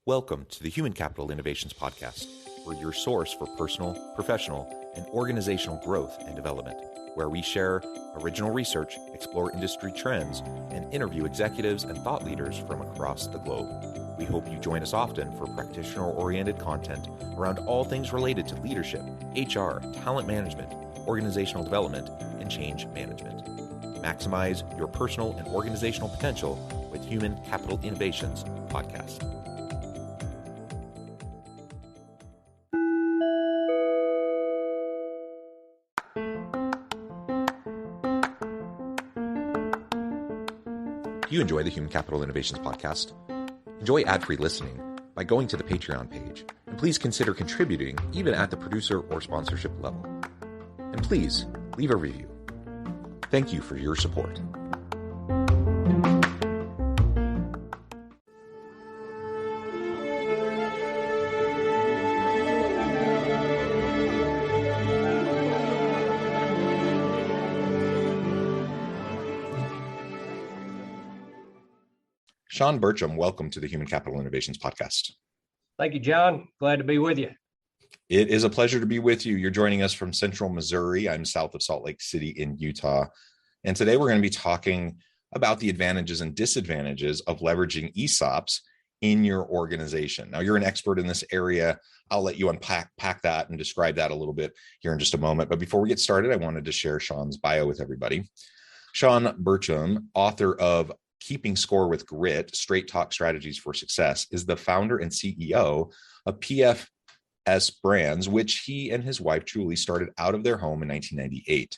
Welcome to the Human Capital Innovations Podcast. We're your source for personal, professional, and organizational growth and development, where we share original research, explore industry trends, and interview executives and thought leaders from across the globe. We hope you join us often for practitioner-oriented content around all things related to leadership, HR, talent management, organizational development, and change management. Maximize your personal and organizational potential with Human Capital Innovations Podcast. Do you enjoy the Human Capital Innovations Podcast? Enjoy ad-free listening by going to the Patreon page, and please consider contributing even at the producer or sponsorship level. And please leave a review. Thank you for your support. Shawn Burcham, welcome to the Human Capital Innovations Podcast. Thank you, John. Glad to be with you. It is a pleasure to be with you. You're joining us from central Missouri. I'm south of Salt Lake City in Utah. And today we're going to be talking about the advantages and disadvantages of leveraging ESOPs in your organization. Now, you're an expert in this area. I'll let you unpack that and describe that a little bit here in just a moment. But before we get started, I wanted to share Shawn's bio with everybody. Shawn Burcham, author of Keeping Score with Grit, Straight Talk Strategies for Success, is the founder and CEO of PHRi Brands, which he and his wife Julie started out of their home in 1998.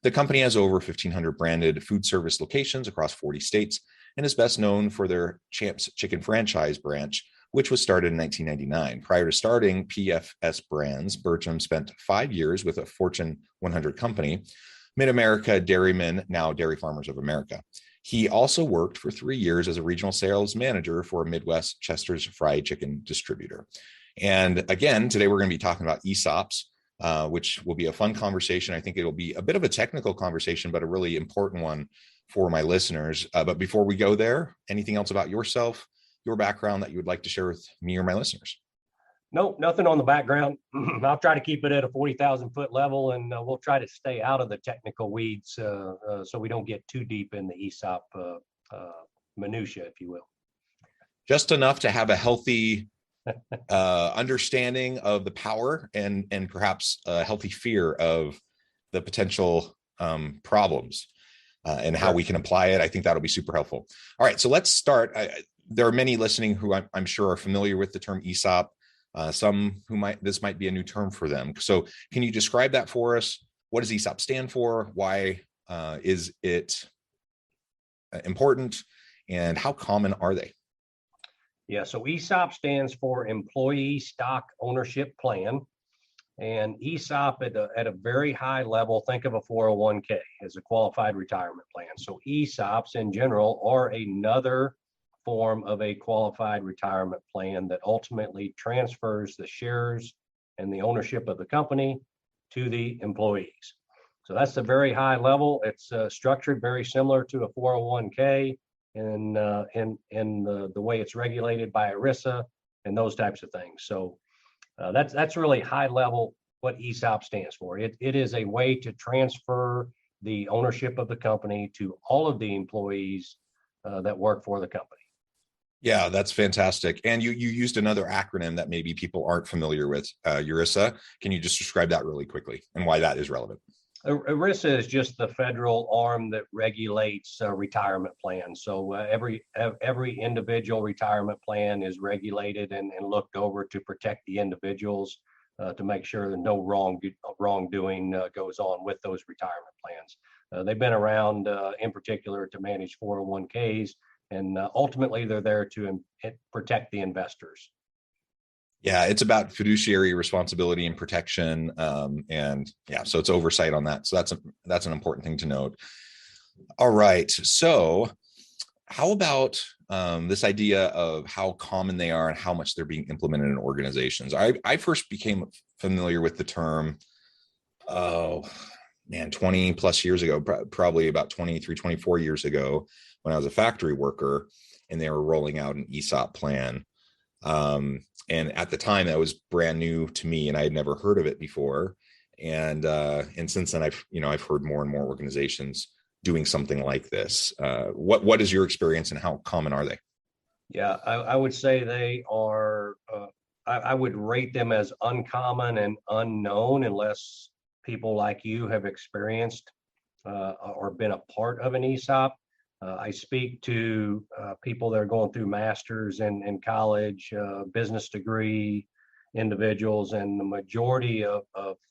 The company has over 1,500 branded food service locations across 40 states and is best known for their Champs Chicken franchise branch, which was started in 1999. Prior to starting PHRi Brands, Burcham spent 5 years with a Fortune 100 company, Mid-America Dairymen, now Dairy Farmers of America. He also worked for 3 years as a regional sales manager for a Midwest Chester's fried chicken distributor. And again, today we're going to be talking about ESOPs, which will be a fun conversation. I think it'll be a bit of a technical conversation, but a really important one for my listeners. But before we go there, anything else about yourself, your background that you would like to share with me or my listeners? Nope, nothing on the background. I'll try to keep it at a 40,000 foot level, and we'll try to stay out of the technical weeds so we don't get too deep in the ESOP minutia, if you will. Just enough to have a healthy understanding of the power and perhaps a healthy fear of the potential problems and how we can apply it. I think that'll be super helpful. All right, so let's start. There are many listening who I'm sure are familiar with the term ESOP. Some who this might be a new term for them. So can you describe that for us? What does ESOP stand for? Why is it important? And how common are they? Yeah, so ESOP stands for Employee Stock Ownership Plan. And ESOP at a very high level, think of a 401k as a qualified retirement plan. So ESOPs in general are another form of a qualified retirement plan that ultimately transfers the shares and the ownership of the company to the employees. So that's a very high level. It's structured very similar to a 401k in the way it's regulated by ERISA and those types of things. So that's really high level what ESOP stands for. It is a way to transfer the ownership of the company to all of the employees that work for the company. Yeah, that's fantastic. And you used another acronym that maybe people aren't familiar with, ERISA. Can you just describe that really quickly and why that is relevant? ERISA is just the federal arm that regulates retirement plans. So every individual retirement plan is regulated and looked over to protect the individuals to make sure that no wrongdoing goes on with those retirement plans. They've been around in particular to manage 401ks. And ultimately, they're there to protect the investors. Yeah, it's about fiduciary responsibility and protection, and yeah, so it's oversight on that. So that's an important thing to note. All right, so how about this idea of how common they are and how much they're being implemented in organizations? I first became familiar with the term, 20 plus years ago, probably about 23, 24 years ago, when I was a factory worker and they were rolling out an ESOP plan. And at the time, that was brand new to me, and I had never heard of it before. And since then, I've heard more and more organizations doing something like this. What is your experience, and how common are they? Yeah, I would say they are, I would rate them as uncommon and unknown unless people like you have experienced or been a part of an ESOP. I speak to people that are going through masters in college, business degree individuals, and the majority of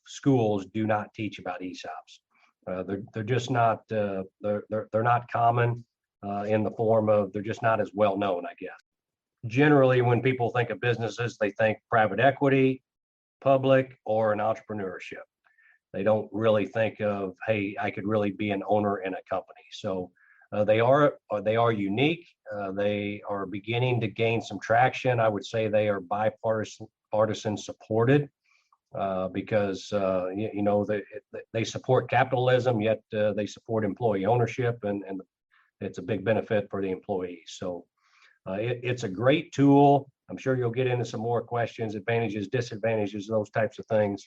schools do not teach about ESOPs. They're just not they're not common in the form of, they're just not as well known, I guess. Generally, when people think of businesses, they think private equity, public, or an entrepreneurship. They don't really think of, hey, I could really be an owner in a company. So they are unique. They are beginning to gain some traction. I would say they are bipartisan supported because they support capitalism, yet they support employee ownership, and it's a big benefit for the employees. So it's a great tool. I'm sure you'll get into some more questions, advantages, disadvantages, those types of things.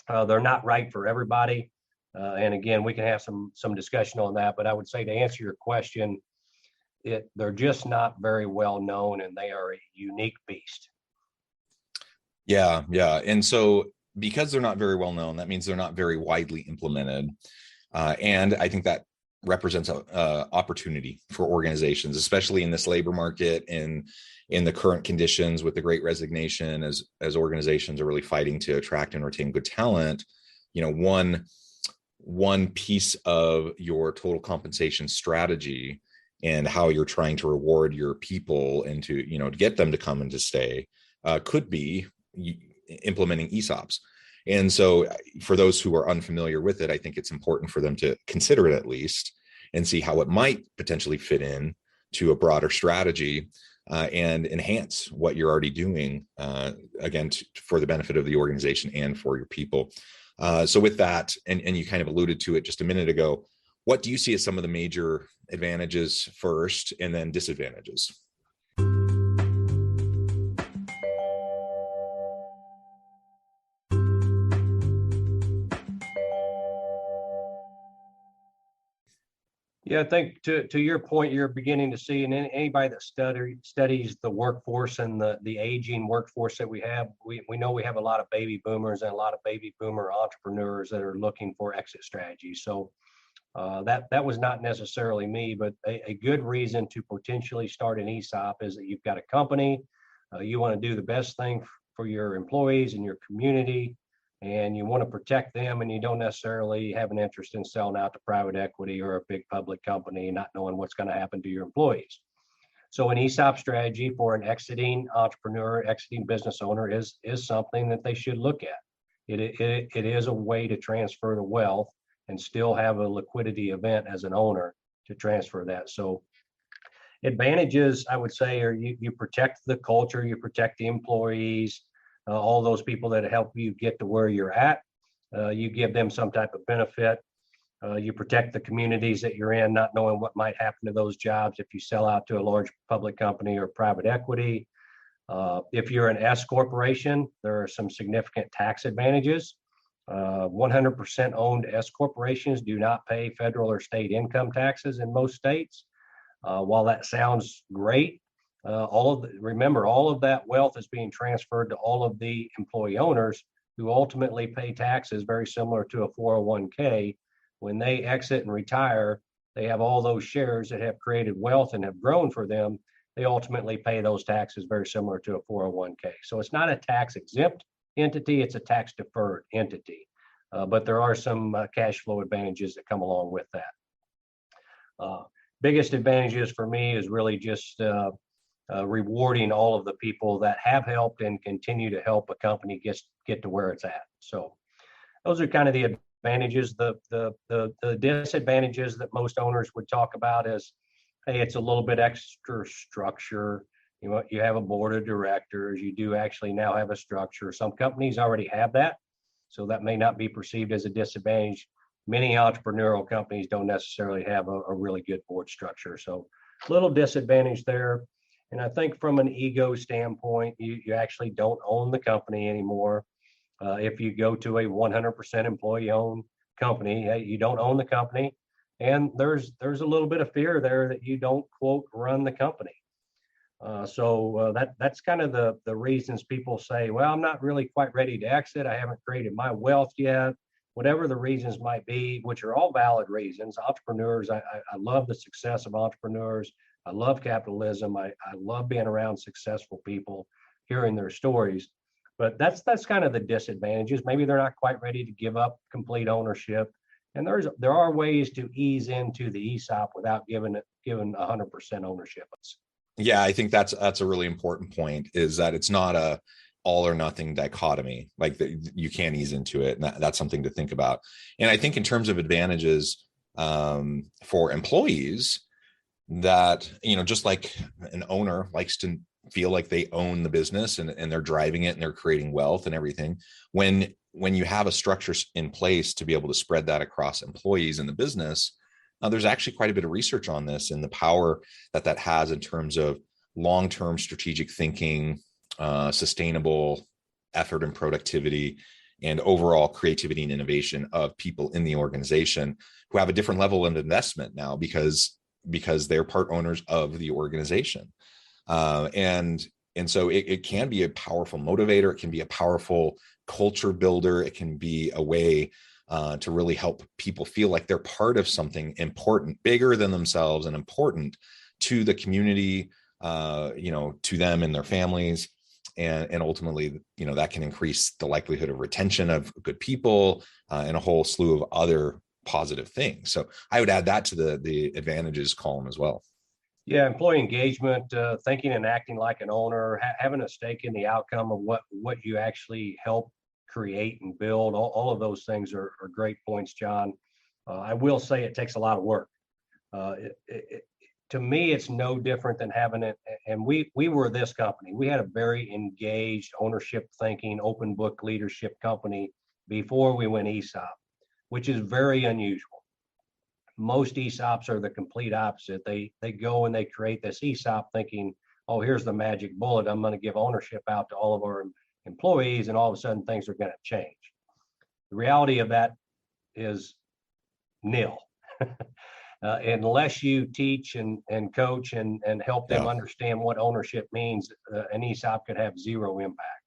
They're not right for everybody. And again, we can have some discussion on that, but I would say, to answer your question, they're just not very well known, and they are a unique beast. Yeah. And so because they're not very well known, that means they're not very widely implemented. And I think that represents an opportunity for organizations, especially in this labor market and in the current conditions with the Great Resignation, as organizations are really fighting to attract and retain good talent. One piece of your total compensation strategy and how you're trying to reward your people and to get them to come and to stay could be implementing ESOPs. And so for those who are unfamiliar with it, I think it's important for them to consider it at least and see how it might potentially fit in to a broader strategy and enhance what you're already doing, again, for the benefit of the organization and for your people. So with that, and you kind of alluded to it just a minute ago, what do you see as some of the major advantages first and then disadvantages? Yeah, I think to your point, you're beginning to see, and anybody that studies the workforce and the aging workforce that we have, we know we have a lot of baby boomers and a lot of baby boomer entrepreneurs that are looking for exit strategies. So that was not necessarily me, but a good reason to potentially start an ESOP is that you've got a company, you want to do the best thing for your employees and your community, and you want to protect them, and you don't necessarily have an interest in selling out to private equity or a big public company, not knowing what's going to happen to your employees. So an ESOP strategy for an exiting entrepreneur, exiting business owner is something that they should look at. It is a way to transfer the wealth and still have a liquidity event as an owner to transfer that. So advantages, I would say, are you protect the culture, you protect the employees, all those people that help you get to where you're at. You give them some type of benefit. You protect the communities that you're in, not knowing what might happen to those jobs if you sell out to a large public company or private equity. If you're an S corporation, there are some significant tax advantages. 100% owned S corporations do not pay federal or state income taxes in most states. While that sounds great, remember, all of that wealth is being transferred to all of the employee owners, who ultimately pay taxes very similar to a 401k. When they exit and retire, they have all those shares that have created wealth and have grown for them. They ultimately pay those taxes very similar to a 401k. So it's not a tax exempt entity, it's a tax deferred entity. But there are some cash flow advantages that come along with that. Biggest advantages for me is really just rewarding all of the people that have helped and continue to help a company get to where it's at. So those are kind of the advantages. The disadvantages that most owners would talk about is, hey, it's a little bit extra structure. You have a board of directors. You do actually now have a structure. Some companies already have that, so that may not be perceived as a disadvantage. Many entrepreneurial companies don't necessarily have a really good board structure. So little disadvantage there. And I think from an ego standpoint, you actually don't own the company anymore. If you go to a 100% employee-owned company, you don't own the company. And there's a little bit of fear there that you don't, quote, run the company. That's kind of the reasons people say, well, I'm not really quite ready to exit. I haven't created my wealth yet. Whatever the reasons might be, which are all valid reasons. Entrepreneurs, I love the success of entrepreneurs. I love capitalism. I love being around successful people, hearing their stories. But that's kind of the disadvantages. Maybe they're not quite ready to give up complete ownership. And there are ways to ease into the ESOP without giving 100% ownership. Yeah, I think that's a really important point, is that it's not a all or nothing dichotomy. Like you can ease into it, and that's something to think about. And I think in terms of advantages for employees, that, just like an owner likes to feel like they own the business and they're driving it and they're creating wealth and everything. When you have a structure in place to be able to spread that across employees in the business, there's actually quite a bit of research on this and the power that has in terms of long-term strategic thinking, sustainable effort and productivity, and overall creativity and innovation of people in the organization who have a different level of investment now because they're part owners of the organization. And so it can be a powerful motivator. It can be a powerful culture builder. It can be a way to really help people feel like they're part of something important, bigger than themselves and important to the community, to them and their families. And ultimately, that can increase the likelihood of retention of good people and a whole slew of other positive things. So I would add that to the advantages column as well. Yeah, employee engagement, thinking and acting like an owner, having a stake in the outcome of what you actually help create and build. All of those things are great points, John. I will say it takes a lot of work. To me, it's no different than having it. And we were this company. We had a very engaged ownership thinking, open book leadership company before we went ESOP, which is very unusual. Most ESOPs are the complete opposite. They go and they create this ESOP thinking, oh, here's the magic bullet. I'm going to give ownership out to all of our employees, and all of a sudden things are going to change. The reality of that is nil. Unless you teach and coach and help them understand what ownership means, an ESOP could have zero impact.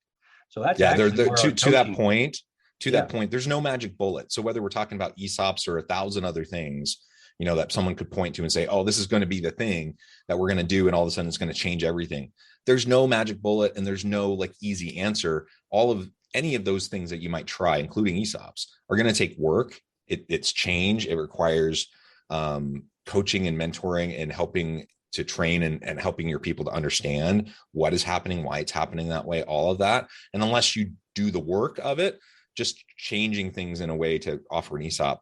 So that's to that point. To that point, there's no magic bullet. So whether we're talking about ESOPs or 1,000 other things, that someone could point to and say, oh, this is going to be the thing that we're going to do, and all of a sudden it's going to change everything. There's no magic bullet, and there's no easy answer. All of any of those things that you might try, including ESOPs, are going to take work. It's change. It requires coaching and mentoring and helping to train and helping your people to understand what is happening, why it's happening that way, all of that. And unless you do the work of it, just changing things in a way to offer an ESOP,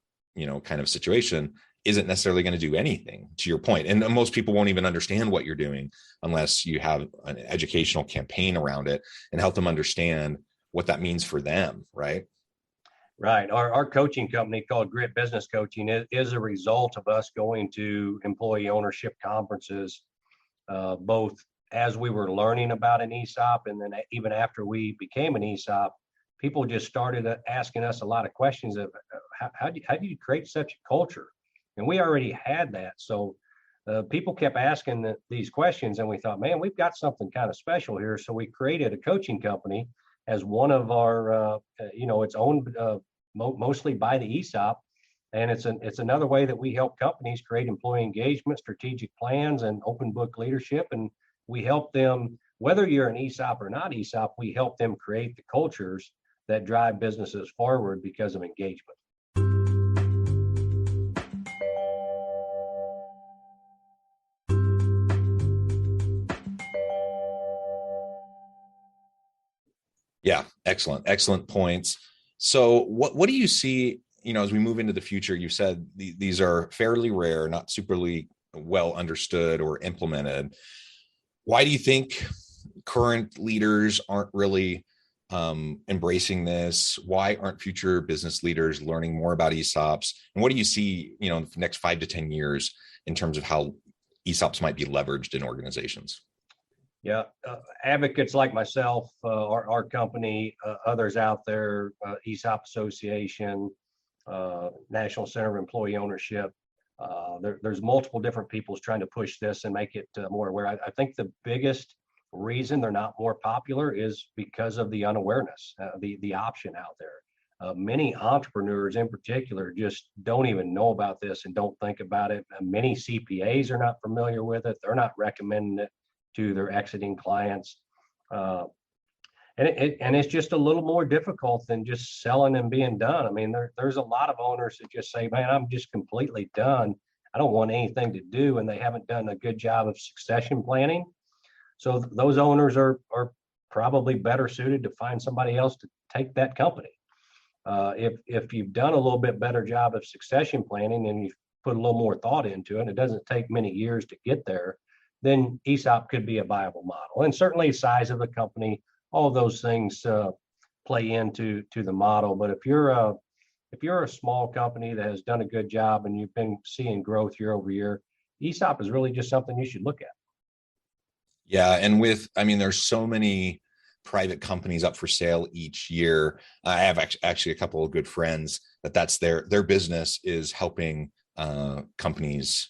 kind of situation isn't necessarily going to do anything, to your point. And most people won't even understand what you're doing unless you have an educational campaign around it and help them understand what that means for them, right? Right. Our coaching company called Grit Business Coaching is a result of us going to employee ownership conferences, both as we were learning about an ESOP and then even after we became an ESOP. People just started asking us a lot of questions of how do you create such a culture? And we already had that. So people kept asking these questions, and we thought, man, we've got something kind of special here. So we created a coaching company as one of our, it's owned mostly by the ESOP. And it's another way that we help companies create employee engagement, strategic plans, and open book leadership. And we help them, whether you're an ESOP or not ESOP, we help them create the cultures that drive businesses forward because of engagement. Yeah, excellent points. So what do you see, as we move into the future? You said these are fairly rare, not superly well understood or implemented. Why do you think current leaders aren't really embracing this? Why aren't future business leaders learning more about ESOPs? And what do you see, in the next 5 to 10 years in terms of how ESOPs might be leveraged in organizations? Yeah, advocates like myself, our company, others out there, ESOP Association, National Center of Employee Ownership. There's multiple different people trying to push this and make it more aware. I think the biggest reason they're not more popular is because of the unawareness, the option out there. Many entrepreneurs in particular just don't even know about this and don't think about it. Many CPAs are not familiar with it. They're not recommending it to their exiting clients. And it's just a little more difficult than just selling and being done. I mean, there's a lot of owners that just say, man, I'm just completely done. I don't want anything to do, and they haven't done a good job of succession planning. So those owners are probably better suited to find somebody else to take that company. If you've done a little bit better job of succession planning and you've put a little more thought into it, and it doesn't take many years to get there, then ESOP could be a viable model. And certainly size of the company, all of those things play into the model. But if you're a small company that has done a good job and you've been seeing growth year over year, ESOP is really just something you should look at. Yeah, and there's so many private companies up for sale each year. I have actually a couple of good friends that's their business is helping companies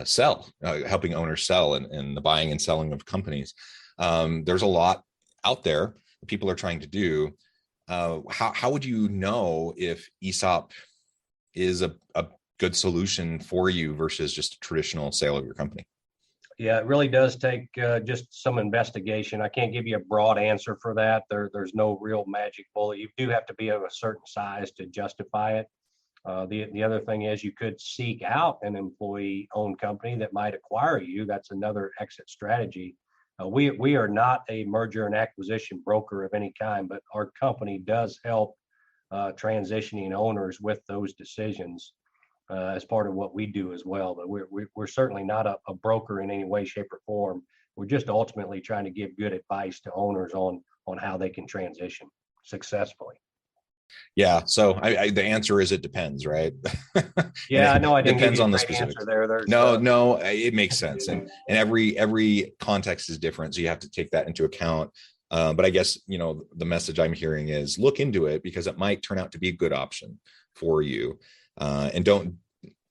sell, helping owners sell and the buying and selling of companies. There's a lot out there that people are trying to do. How would you know if ESOP is a good solution for you versus just a traditional sale of your company? Yeah, it really does take just some investigation. I can't give you a broad answer for that. There's no real magic bullet. You do have to be of a certain size to justify it. The other thing is you could seek out an employee-owned company that might acquire you. That's another exit strategy. We are not a merger and acquisition broker of any kind, but our company does help transitioning owners with those decisions as part of what we do as well. But we're certainly not a broker in any way, shape, or form. We're just ultimately trying to give good advice to owners on how they can transition successfully. Yeah. So the answer is it depends, right? Yeah, I know I didn't depends give you on a the great specifics. answer there. No, it makes sense. And every context is different. So you have to take that into account. But I guess, the message I'm hearing is look into it because it might turn out to be a good option for you. And don't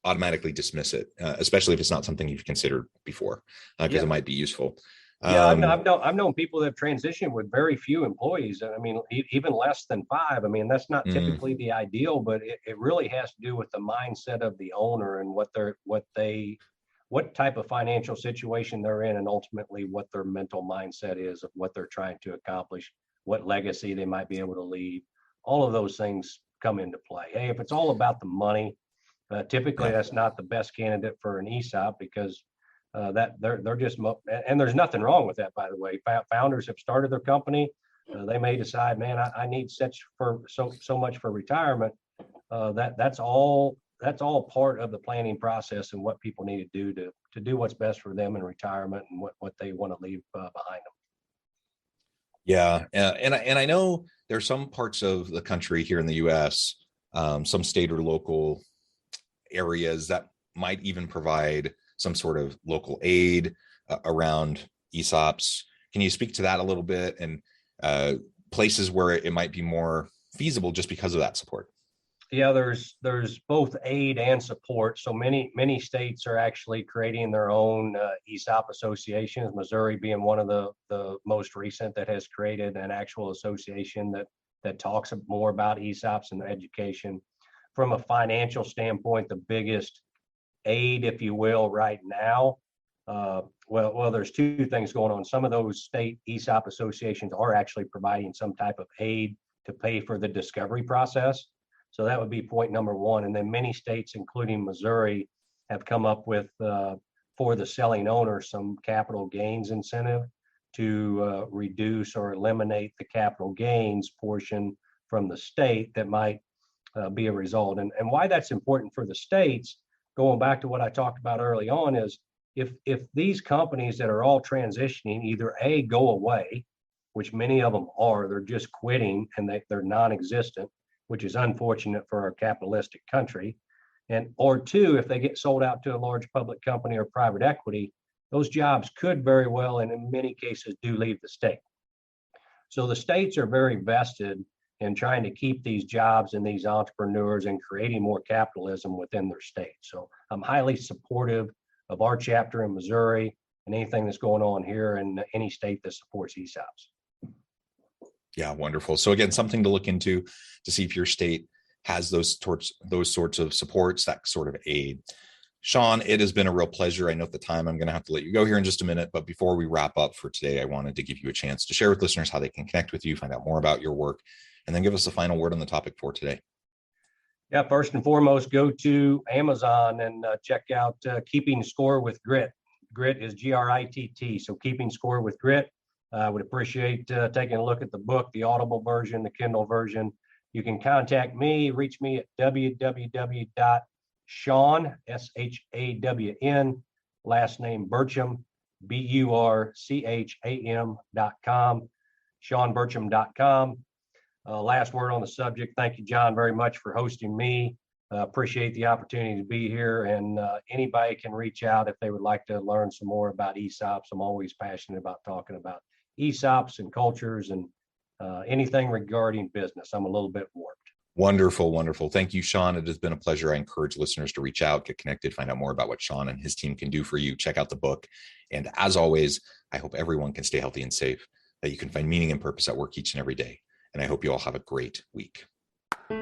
automatically dismiss it, especially if it's not something you've considered before, because it might be useful. Yeah, I've known people that have transitioned with very few employees. I mean, even less than 5. I mean, that's not typically the ideal, but it really has to do with the mindset of the owner and what type of financial situation they're in, and ultimately what their mental mindset is of what they're trying to accomplish, what legacy they might be able to leave. All of those things come into play. Hey, if it's all about the money, typically that's not the best candidate for an ESOP because that they're just, and there's nothing wrong with that, by the way. Founders have started their company. They may decide, man, I need so much for retirement. That's all part of the planning process and what people need to do to do what's best for them in retirement and what they want to leave behind them. Yeah, and I know there's some parts of the country here in the U.S., some state or local areas that might even provide some sort of local aid around ESOPs. Can you speak to that a little bit, and places where it might be more feasible just because of that support? Yeah, there's both aid and support. So many states are actually creating their own ESOP associations, Missouri being one of the most recent that has created an actual association that talks more about ESOPs and education. From a financial standpoint, the biggest aid, if you will, right now, well, there's two things going on. Some of those state ESOP associations are actually providing some type of aid to pay for the discovery process. So that would be point number one. And then many states, including Missouri, have come up with, for the selling owner, some capital gains incentive to reduce or eliminate the capital gains portion from the state that might be a result. And why that's important for the states, going back to what I talked about early on, is if these companies that are all transitioning either A, go away, which many of them are, they're just quitting and they're non-existent, which is unfortunate for our capitalistic country, or two, if they get sold out to a large public company or private equity, those jobs could very well, and in many cases, do leave the state. So the states are very vested in trying to keep these jobs and these entrepreneurs and creating more capitalism within their state. So I'm highly supportive of our chapter in Missouri and anything that's going on here in any state that supports ESOPs. Yeah, wonderful. So again, something to look into to see if your state has those sorts of supports, that sort of aid. Shawn, it has been a real pleasure. I know at the time I'm going to have to let you go here in just a minute, but before we wrap up for today, I wanted to give you a chance to share with listeners how they can connect with you, find out more about your work, and then give us a final word on the topic for today. Yeah, first and foremost, go to Amazon and check out Keeping Score with Grit. Grit is GRITT, so Keeping Score with Grit. I would appreciate taking a look at the book, the Audible version, the Kindle version. You can contact me, reach me at www.Shawn, SHAWN, last name Burcham, BURCHAM.com, ShawnBurcham.com. Last word on the subject. Thank you, John, very much for hosting me. Appreciate the opportunity to be here, and anybody can reach out if they would like to learn some more about ESOPs. I'm always passionate about talking about ESOPs and cultures and anything regarding business. I'm a little bit warped. Wonderful, wonderful. Thank you, Shawn. It has been a pleasure. I encourage listeners to reach out, get connected, find out more about what Shawn and his team can do for you. Check out the book. And as always, I hope everyone can stay healthy and safe, that you can find meaning and purpose at work each and every day. And I hope you all have a great week. Do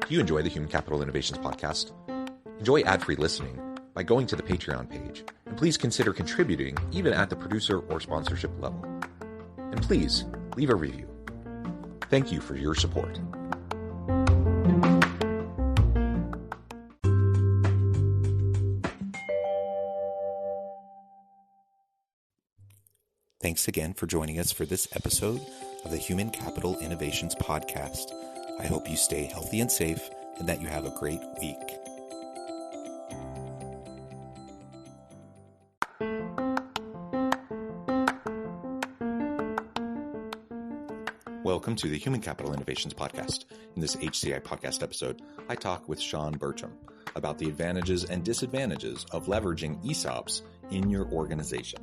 you enjoy the Human Capital Innovations podcast? Enjoy ad-free listening by going to the Patreon page. And please consider contributing even at the producer or sponsorship level. And please leave a review. Thank you for your support. Thanks again for joining us for this episode of the Human Capital Innovations Podcast. I hope you stay healthy and safe and that you have a great week. Welcome to the Human Capital Innovations Podcast. In this HCI Podcast episode, I talk with Shawn Burcham about the advantages and disadvantages of leveraging ESOPs in your organization.